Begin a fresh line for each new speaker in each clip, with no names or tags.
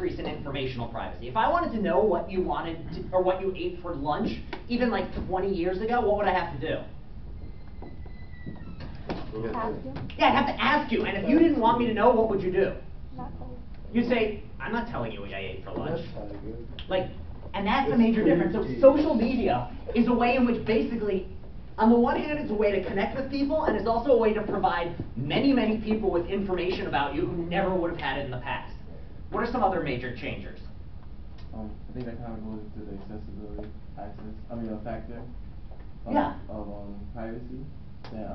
increase in informational privacy. If I wanted to know what you wanted to, or what you ate for lunch, even like 20 years ago, what would I have to do? Yeah, I'd have to ask you. And if you didn't want me to know, what would you do? You'd say, I'm not telling you what I ate for lunch. Like, and that's a major difference. So social media is a way in which basically, on the one hand, it's a way to connect with people, and it's also a way to provide many, many people with information about you who never would have had it in the past. What are some other major changers?
I think that kind of goes into the accessibility factor of privacy. That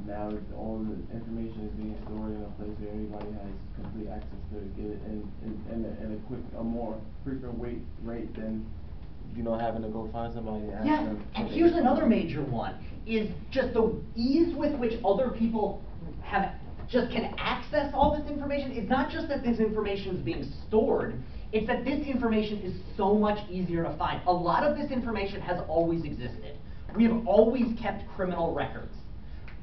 now all the information is being stored in a place where everybody has complete access to get it in a more frequent rate than having to go find somebody and ask them.
And here's another major one, is just the ease with which other people can access all this information. It's not just that this information is being stored, it's that this information is so much easier to find. A lot of this information has always existed. We have always kept criminal records.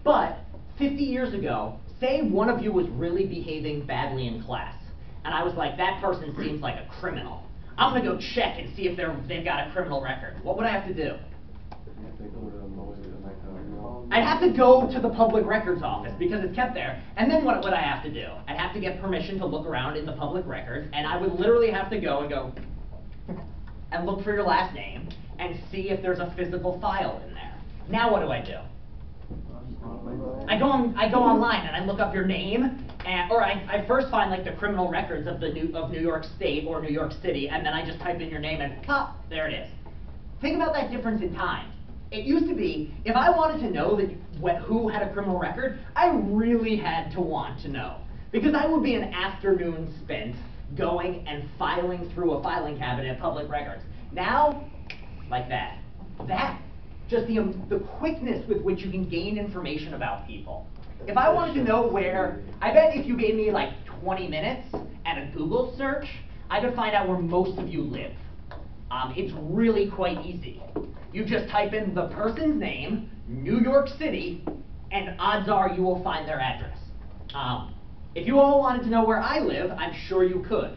But 50 years ago, say one of you was really behaving badly in class, and I was like, that person seems like a criminal. I'm going to go check and see if they've got a criminal record. What would I have to do? I'd have to go to the public records office because it's kept there. And then what would I have to do? I'd have to get permission to look around in the public records, and I would literally have to go and look for your last name and see if there's a physical file in there. Now what do? I go online and I look up your name, or I first find like the criminal records of New York State or New York City, and then I just type in your name and pop, there it is. Think about that difference in time. It used to be, if I wanted to know who had a criminal record, I really had to want to know. Because I would be an afternoon spent going and filing through a filing cabinet of public records. Now, like that. Just the quickness with which you can gain information about people. If I wanted to know where, I bet if you gave me like 20 minutes and a Google search, I could find out where most of you live. It's really quite easy. You just type in the person's name, New York City, and odds are you will find their address. If you all wanted to know where I live, I'm sure you could.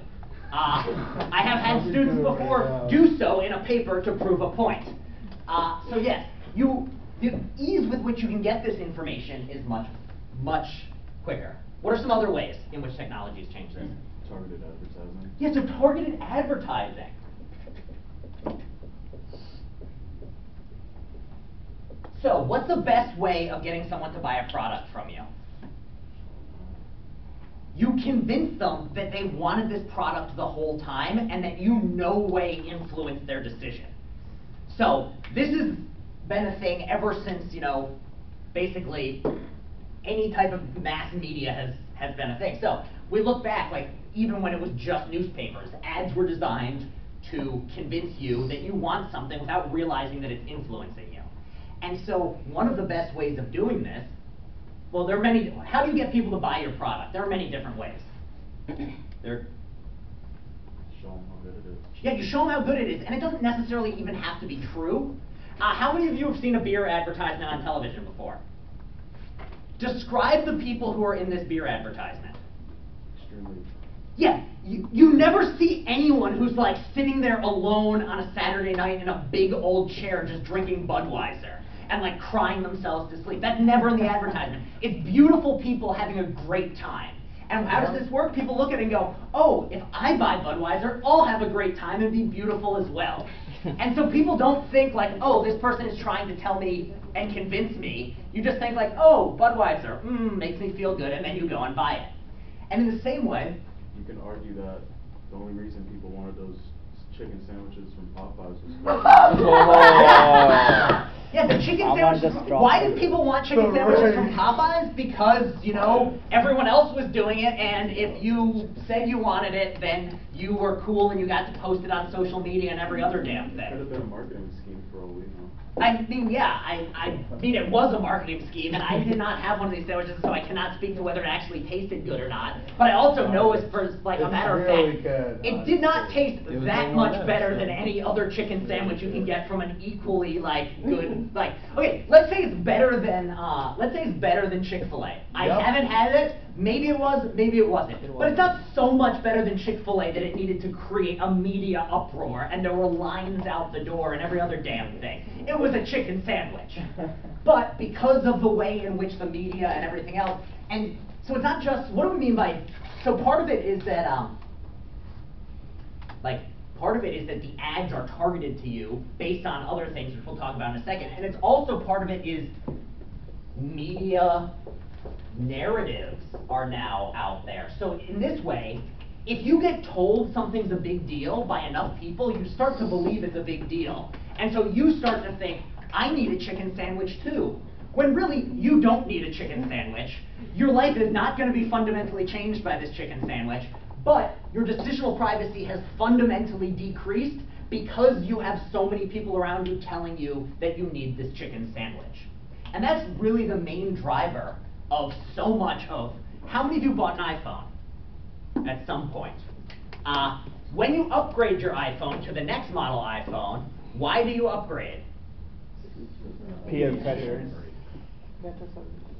I have had students before do so in a paper to prove a point. So yes, the ease with which you can get this information is much, much quicker. What are some other ways in which technology has changed this?
Targeted advertising.
Yeah, so targeted advertising. So what's the best way of getting someone to buy a product from you? You convince them that they wanted this product the whole time and that you no way influenced their decision. So this has been a thing ever since, basically any type of mass media has been a thing. So we look back, like even when it was just newspapers, ads were designed to convince you that you want something without realizing that it's influencing you. And so one of the best ways of doing this, well, there are many. How do you get people to buy your product? There are many different ways.
Show them how good it is.
Yeah, you show them how good it is, and it doesn't necessarily even have to be true. How many of you have seen a beer advertisement on television before? Describe the people who are in this beer advertisement.
Extremely.
Yeah, you never see anyone who's like sitting there alone on a Saturday night in a big old chair just drinking Budweiser and like crying themselves to sleep. That's never in the advertisement. It's beautiful people having a great time. And how does this work? People look at it and go, oh, if I buy Budweiser, I'll have a great time and be beautiful as well. And so people don't think like, oh, this person is trying to tell me and convince me. You just think like, oh, Budweiser, makes me feel good, and then you go and buy it. And in the same way,
you can argue that the only reason people wanted those chicken sandwiches from Popeyes was
yeah, the chicken sandwiches. Why did people want chicken sandwiches from Popeyes? Because, everyone else was doing it, and if you said you wanted it, then you were cool and you got to post it on social media and every other damn thing.
It could have been a marketing scheme for all we know.
I mean, yeah, I mean, it was a marketing scheme, and I did not have one of these sandwiches, so I cannot speak to whether it actually tasted good or not. But I also know, as for like a matter of fact, it did not taste that much better than any other chicken sandwich you can get from an equally good, okay, let's say it's better than Chick-fil-A. I haven't had it, Maybe it was, maybe it wasn't.
It
But it's
wasn't.
not so much better than Chick-fil-A that it needed to create a media uproar and there were lines out the door and every other damn thing. It was a chicken sandwich. But because of the way in which the media and everything else, and so it's not just, what do we mean by, so part of it is that, part of it is that the ads are targeted to you based on other things, which we'll talk about in a second. And it's also part of it is media narratives are now out there. So in this way, if you get told something's a big deal by enough people, you start to believe it's a big deal. And so you start to think, I need a chicken sandwich too. When really, you don't need a chicken sandwich. Your life is not going to be fundamentally changed by this chicken sandwich, but your decisional privacy has fundamentally decreased because you have so many people around you telling you that you need this chicken sandwich. And that's really the main driver of so much of, how many of you bought an iPhone at some point? When you upgrade your iPhone to the next model iPhone, why do you upgrade?
Peer pressures.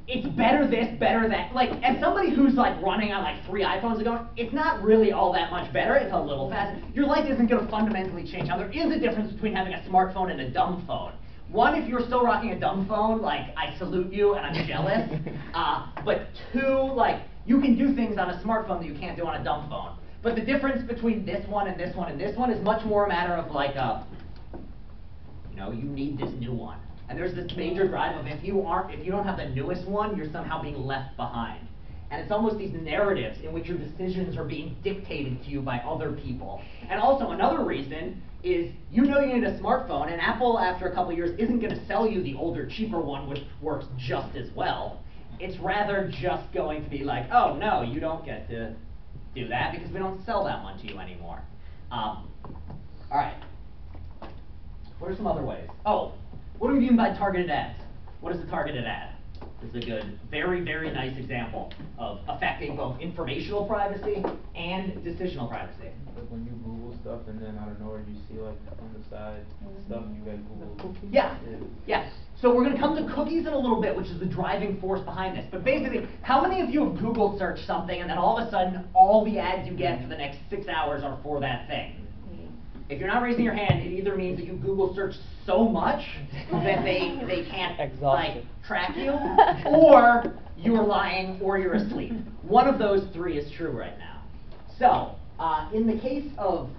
It's better this, better that. Like, as somebody who's like running on like 3 iPhones ago, it's not really all that much better. It's a little faster. Your life isn't going to fundamentally change. Now, there is a difference between having a smartphone and a dumb phone. One, if you're still rocking a dumb phone, like, I salute you and I'm jealous. But 2, like, you can do things on a smartphone that you can't do on a dumb phone. But the difference between this one and this one and this one is much more a matter of like, you need this new one. And there's this major drive of if you don't have the newest one, you're somehow being left behind. And it's almost these narratives in which your decisions are being dictated to you by other people. And also another reason is you need a smartphone, and Apple, after a couple of years, isn't going to sell you the older, cheaper one, which works just as well. It's rather just going to be like, oh, no, you don't get to do that because we don't sell that one to you anymore. All right. What are some other ways? Oh, what do we mean by targeted ads? What is a targeted ad? This is a good, very, very nice example of affecting both informational privacy and decisional privacy.
Like when you Google stuff and then out of nowhere you see like on the side stuff you got Google.
Yeah. So we're going to come to cookies in a little bit, which is the driving force behind this. But basically, how many of you have Google searched something and then all of a sudden all the ads you get for the next 6 hours are for that thing? If you're not raising your hand, it either means that you Google searched so much that they can't like track you, or you're lying, or you're asleep. One of those 3 is true right now. So, in the case of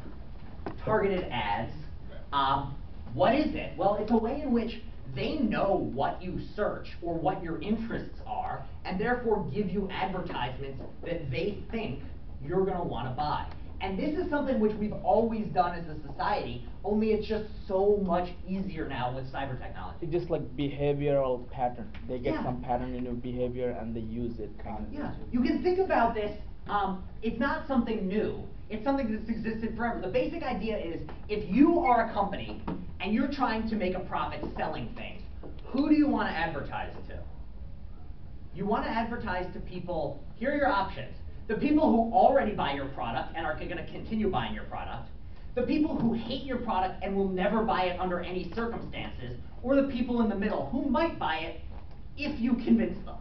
targeted ads, what is it? Well, it's a way in which they know what you search or what your interests are, and therefore give you advertisements that they think you're going to want to buy. And this is something which we've always done as a society, only it's just so much easier now with cyber technology.
It's just like behavioral pattern. They get some pattern in your behavior and they use it.
Yeah, you can think about this, it's not something new. It's something that's existed forever. The basic idea is, if you are a company and you're trying to make a profit selling things, who do you want to advertise to? You want to advertise to people, here are your options. The people who already buy your product and are going to continue buying your product, the people who hate your product and will never buy it under any circumstances, or the people in the middle who might buy it if you convince them.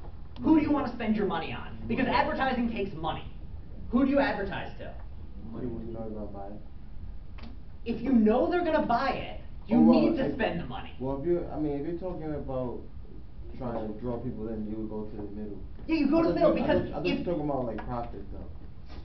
Who do you want to spend your money on? Because advertising takes money. Who do you advertise to?
People you know are gonna buy it.
If you know they're going to buy it, you need to spend the money.
Well, if you're talking about trying to draw people in, you would go to the middle.
Yeah, you go to the middle because
I was talking about like profit though.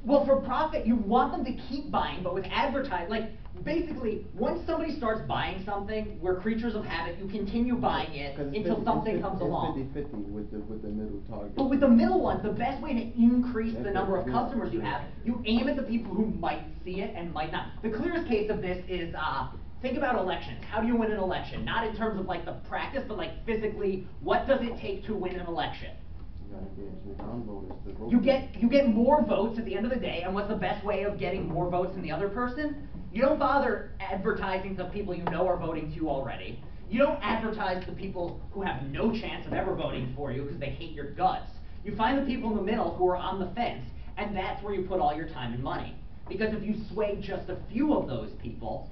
Well, for profit, you want them to keep buying, but with advertising, like basically, once somebody starts buying something, we're creatures of habit. You continue buying it until something comes along.
It's 50-50 with the middle target.
But with the middle ones, the best way to increase the number of customers you have, you aim at the people who might see it and might not. The clearest case of this is think about elections. How do you win an election? Not in terms of like the practice, but like physically, what does it take to win an election? You get more votes at the end of the day, and what's the best way of getting more votes than the other person? You don't bother advertising to people you know are voting to you already. You don't advertise to people who have no chance of ever voting for you because they hate your guts. You find the people in the middle who are on the fence, and that's where you put all your time and money. Because if you sway just a few of those people,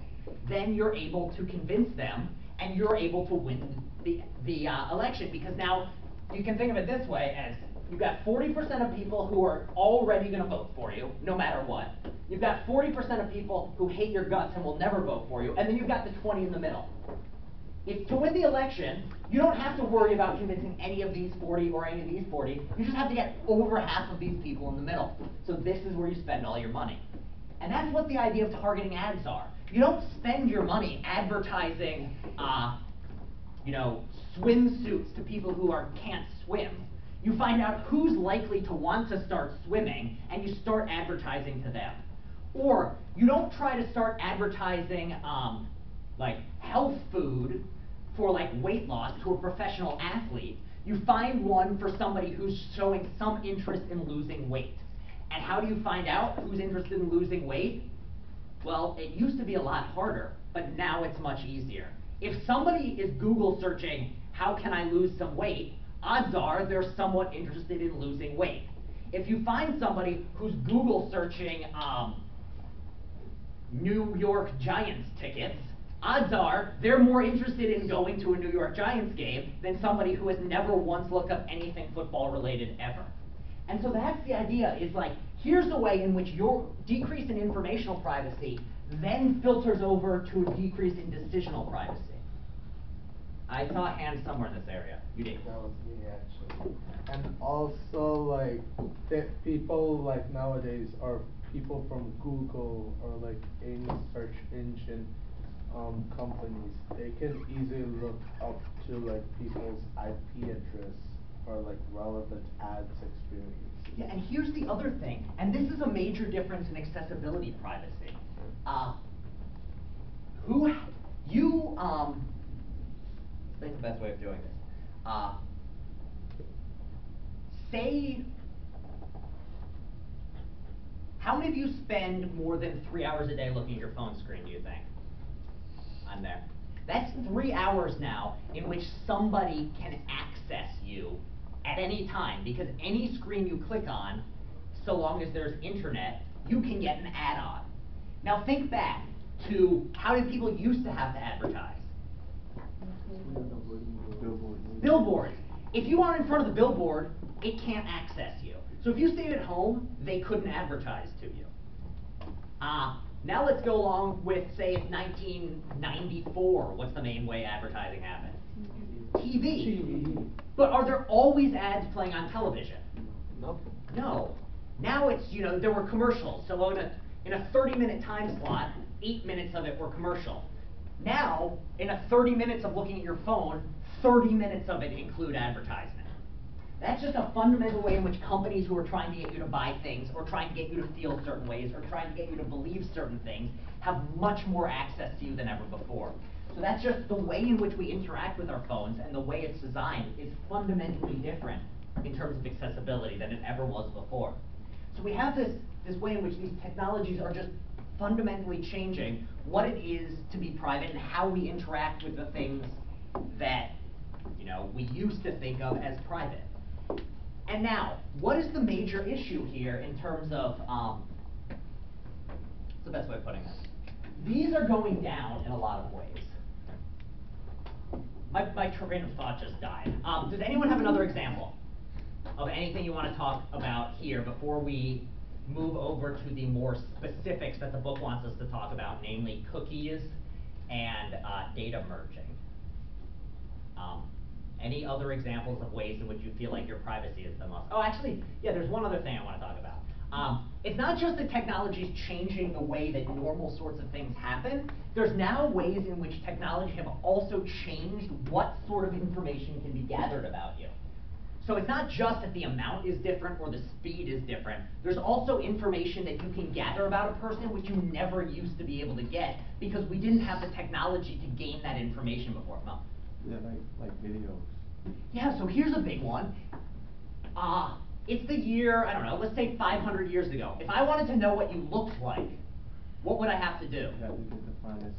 then you're able to convince them, and you're able to win the election. Because now, you can think of it this way as, You've got 40% of people who are already going to vote for you, no matter what. You've got 40% of people who hate your guts and will never vote for you, and then you've got the 20 in the middle. If to win the election, you don't have to worry about convincing any of these 40 or any of these 40. You just have to get over half of these people in the middle. So this is where you spend all your money. And that's what the idea of targeting ads are. You don't spend your money advertising, swimsuits to people who can't swim. You find out who's likely to want to start swimming, and you start advertising to them. Or you don't try to start advertising like health food for like weight loss to a professional athlete. You find one for somebody who's showing some interest in losing weight. And how do you find out who's interested in losing weight? Well, it used to be a lot harder, but now it's much easier. If somebody is Google searching, how can I lose some weight, odds are they're somewhat interested in losing weight. If you find somebody who's Google searching New York Giants tickets, odds are they're more interested in going to a New York Giants game than somebody who has never once looked up anything football related ever. And so that's the idea, is like, here's the way in which your decrease in informational privacy then filters over to a decrease in decisional privacy. I saw a hand somewhere in this area. You did.
That was me, actually. And also, like, people like nowadays are people from Google or like any search engine companies. They can easily look up to like people's IP address for like relevant ads experience.
Yeah, and here's the other thing, and this is a major difference in accessibility privacy. I think the best way of doing this. Say, how many of you spend more than 3 hours a day looking at your phone screen, do you think? I'm there. That's 3 hours now in which somebody can access you at any time, because any screen you click on, so long as there's internet, you can get an ad on. Now think back to how did people used to have to advertise? Billboards. If you aren't in front of the billboard, it can't access you. So if you stayed at home, they couldn't advertise to you. Now let's go along with, say, it's 1994. What's the main way advertising happened? TV. But are there always ads playing on television?
Nope.
No. Now it's, there were commercials. So in a 30-minute time slot, 8 minutes of it were commercial. Now, in a 30 minutes of looking at your phone, 30 minutes of it include advertisement. That's just a fundamental way in which companies who are trying to get you to buy things, or trying to get you to feel certain ways, or trying to get you to believe certain things, have much more access to you than ever before. So that's just the way in which we interact with our phones, and the way it's designed is fundamentally different in terms of accessibility than it ever was before. So we have this way in which these technologies are just fundamentally changing what it is to be private and how we interact with the things that we used to think of as private. And now, what is the major issue here in terms of, what's the best way of putting this? These are going down in a lot of ways. My train of thought just died. Does anyone have another example of anything you want to talk about here before we move over to the more specifics that the book wants us to talk about, namely cookies and data merging? Any other examples of ways in which you feel like your privacy is the most? Oh, actually, yeah, there's one other thing I want to talk about. It's not just that technology is changing the way that normal sorts of things happen. There's now ways in which technology have also changed what sort of information can be gathered about you. So it's not just that the amount is different or the speed is different. There's also information that you can gather about a person which you never used to be able to get because we didn't have the technology to gain that information before. Mom?
Yeah, like videos.
Yeah, so here's a big one. It's the year, I don't know, let's say 500 years ago. If I wanted to know what you looked like, what would I have to do?
You have to get the finest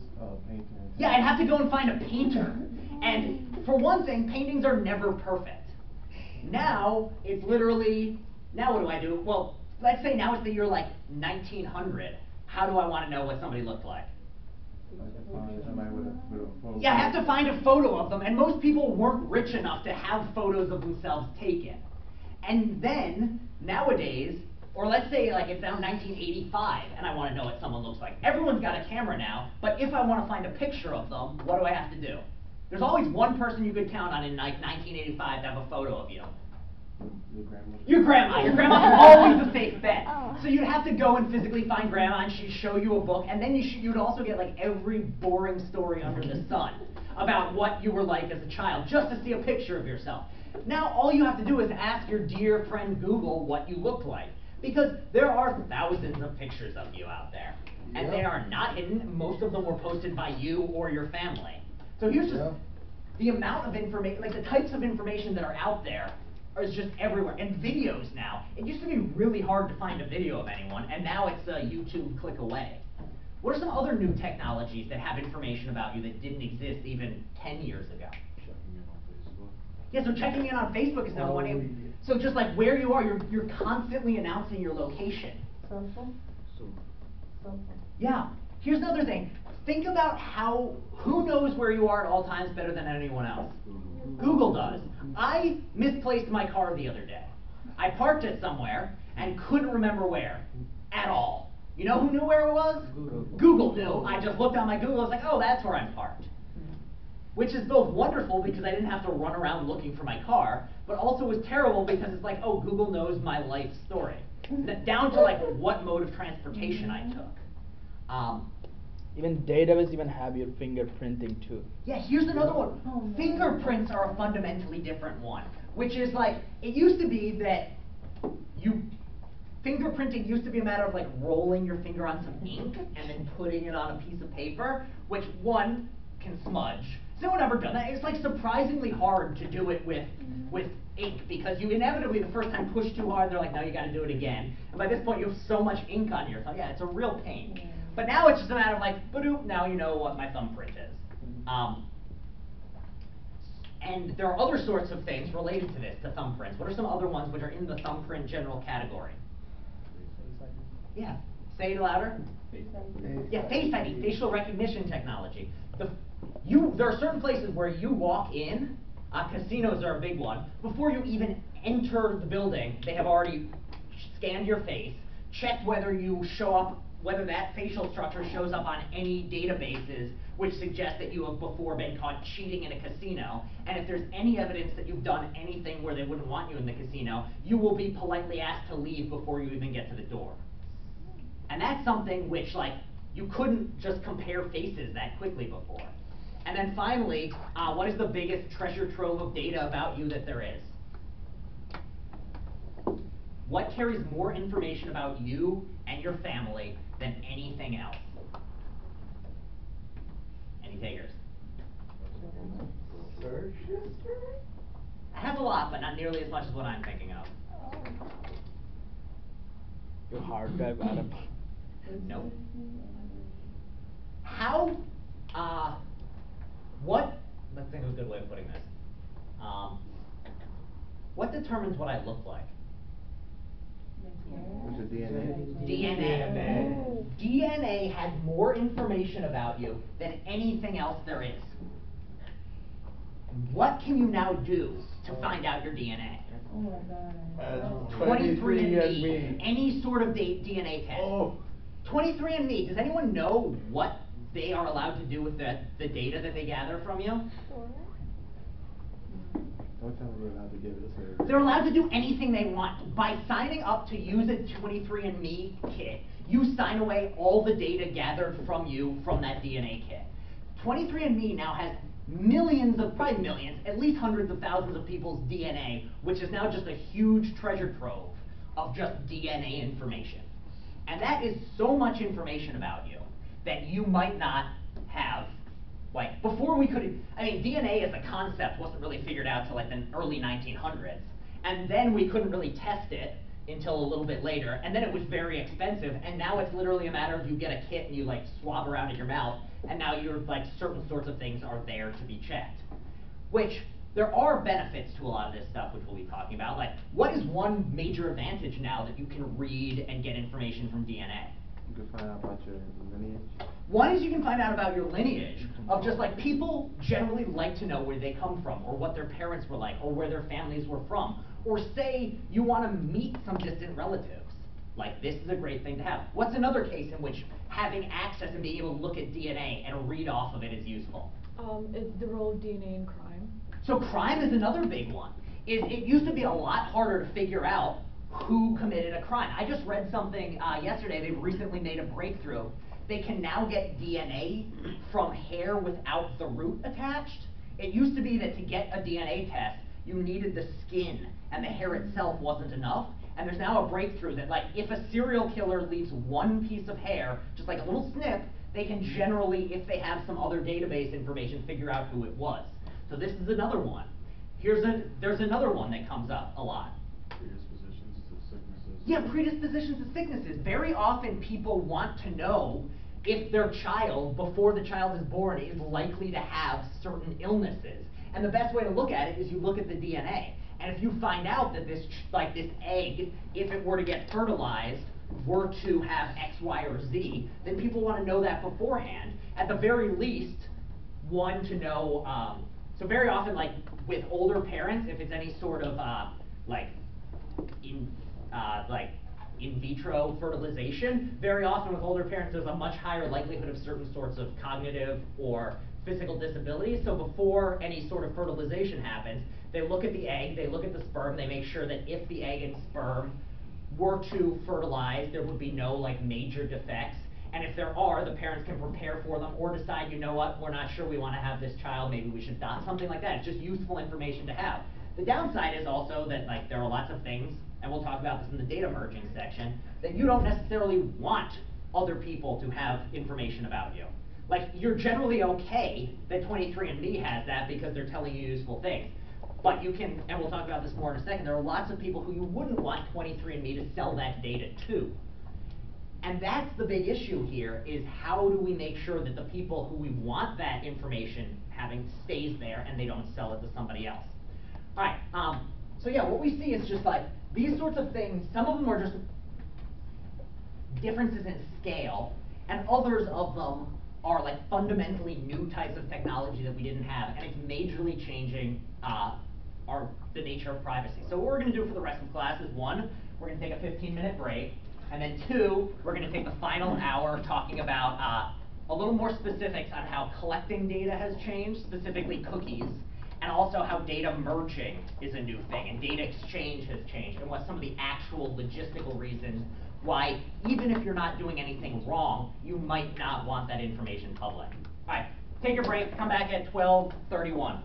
painter.
Yeah, I'd have to go and find a painter. And for one thing, paintings are never perfect. Now, it's literally, now what do? Well, let's say now it's the year like 1900. How do I want to know what somebody looked like?
Find somebody with a photo.
Yeah, I have to find a photo of them, and most people weren't rich enough to have photos of themselves taken. And then, nowadays, or let's say like it's now 1985 and I want to know what someone looks like. Everyone's got a camera now, but if I want to find a picture of them, what do I have to do? There's always one person you could count on in like 1985 to have a photo of you.
Your grandma.
Your grandma. Your grandma's always a safe bet. So you'd have to go and physically find grandma, and she'd show you a book, and then you'd also get like every boring story under the sun about what you were like as a child, just to see a picture of yourself. Now all you have to do is ask your dear friend Google what you look like, because there are thousands of pictures of you out there, and they are not hidden. Most of them were posted by you or your family. So here's just the amount of information, like the types of information that are out there is just everywhere. And videos now. It used to be really hard to find a video of anyone, and now it's a YouTube click away. What are some other new technologies that have information about you that didn't exist even 10 years ago?
Checking in on Facebook.
Yeah, so checking in on Facebook is number one. So just like where you are, you're constantly announcing your location.
So,
Yeah. Here's another thing. Think about who knows where you are at all times better than anyone else? Google does. I misplaced my car the other day. I parked it somewhere and couldn't remember where at all. You know who knew where it was? Google knew. I just looked on my Google. I was like, oh, that's where I'm parked. Which is both wonderful because I didn't have to run around looking for my car, but also was terrible because it's like, oh, Google knows my life story. Down to like what mode of transportation I took.
Even database even have your fingerprinting too.
Yeah, here's another one. Fingerprints are a fundamentally different one, which is like, it used to be that fingerprinting used to be a matter of like rolling your finger on some ink and then putting it on a piece of paper, which one can smudge. Has no one ever done that? It's like surprisingly hard to do it with ink because you inevitably the first time push too hard, they're like, no, you got to do it again. And by this point, you have so much ink on your thumb. Yeah, it's a real pain. But now it's just a matter of like, ba-doop, now you know what my thumbprint is. And there are other sorts of things related to this, to thumbprints. What are some other ones which are in the thumbprint general category? Yeah, say it louder. Yeah, Face ID, facial recognition technology. There are certain places where you walk in, casinos are a big one, before you even enter the building, they have already scanned your face, checked whether you show up, whether that facial structure shows up on any databases which suggest that you have before been caught cheating in a casino, and if there's any evidence that you've done anything where they wouldn't want you in the casino, you will be politely asked to leave before you even get to the door. And that's something which, like, you couldn't just compare faces that quickly before. And then finally, what is the biggest treasure trove of data about you that there is? What carries more information about you and your family than anything else? Any takers?
Search history?
I have a lot, but not nearly as much as what I'm thinking of.
Your hard drive, Adam.
Nope. Let's think of a good way of putting this. What determines what I look like?
What's your DNA?
DNA. DNA has more information about you than anything else there is. What can you now do to find out your DNA? 23andMe, any sort of DNA test. 23andMe, does anyone know what they are allowed to do with the data that they gather from you?
Don't tell me they're allowed to give it a service.
They're allowed to do anything they want. By signing up to use a 23andMe kit, you sign away all the data gathered from you from that DNA kit. 23andMe now has millions of, probably millions, at least hundreds of thousands of people's DNA, which is now just a huge treasure trove of just DNA information. And that is so much information about you that you might not have. Like, before we could, I mean, DNA as a concept wasn't really figured out till like the early 1900s. And then we couldn't really test it until a little bit later. And then it was very expensive. And now it's literally a matter of you get a kit and you like swab around in your mouth. And now you're like, certain sorts of things are there to be checked. Which, there are benefits to a lot of this stuff, which we'll be talking about. Like, what is one major advantage now that you can read and get information from DNA?
You can find out about your lineage.
One is you can find out about your lineage of just like people generally like to know where they come from or what their parents were like or where their families were from. Or say you want to meet some distant relatives. Like this is a great thing to have. What's another case in which having access and being able to look at DNA and read off of it is useful?
It's the role of DNA in crime.
So crime is another big one. It used to be a lot harder to figure out who committed a crime. I just read something yesterday. They've recently made a breakthrough. They can now get DNA from hair without the root attached. It used to be that to get a DNA test, you needed the skin and the hair itself wasn't enough. And there's now a breakthrough that like if a serial killer leaves one piece of hair, just like a little snip, they can generally, if they have some other database information, figure out who it was. So this is another one. There's another one that comes up a lot.
Predispositions to sicknesses.
Yeah, predispositions to sicknesses. Very often people want to know if their child, before the child is born, is likely to have certain illnesses. And the best way to look at it is you look at the DNA. And if you find out that this egg, if it were to get fertilized, were to have X, Y, or Z, then people want to know that beforehand. At the very least, one to know, so very often like with older parents, if it's any sort of in vitro fertilization, very often with older parents there's a much higher likelihood of certain sorts of cognitive or physical disabilities. So before any sort of fertilization happens, they look at the egg, they look at the sperm, they make sure that if the egg and sperm were to fertilize, there would be no like major defects. And if there are, the parents can prepare for them or decide, you know what, we're not sure we want to have this child, maybe we should not, something like that. It's just useful information to have. The downside is also that like there are lots of things, and we'll talk about this in the data merging section, that you don't necessarily want other people to have information about you. Like you're generally okay that 23andMe has that because they're telling you useful things. But you can, and we'll talk about this more in a second, there are lots of people who you wouldn't want 23andMe to sell that data to. And that's the big issue here, is how do we make sure that the people who we want that information having stays there and they don't sell it to somebody else. All right, so yeah, what we see is just like, these sorts of things, some of them are just differences in scale, and others of them are like fundamentally new types of technology that we didn't have, and it's majorly changing the nature of privacy. So what we're going to do for the rest of class is, one, we're going to take a 15-minute break, and then two, we're going to take the final hour talking about a little more specifics on how collecting data has changed, specifically cookies, and also how data merging is a new thing, and data exchange has changed, and what some of the actual logistical reasons why, even if you're not doing anything wrong, you might not want that information public. All right, take a break, come back at 12:31.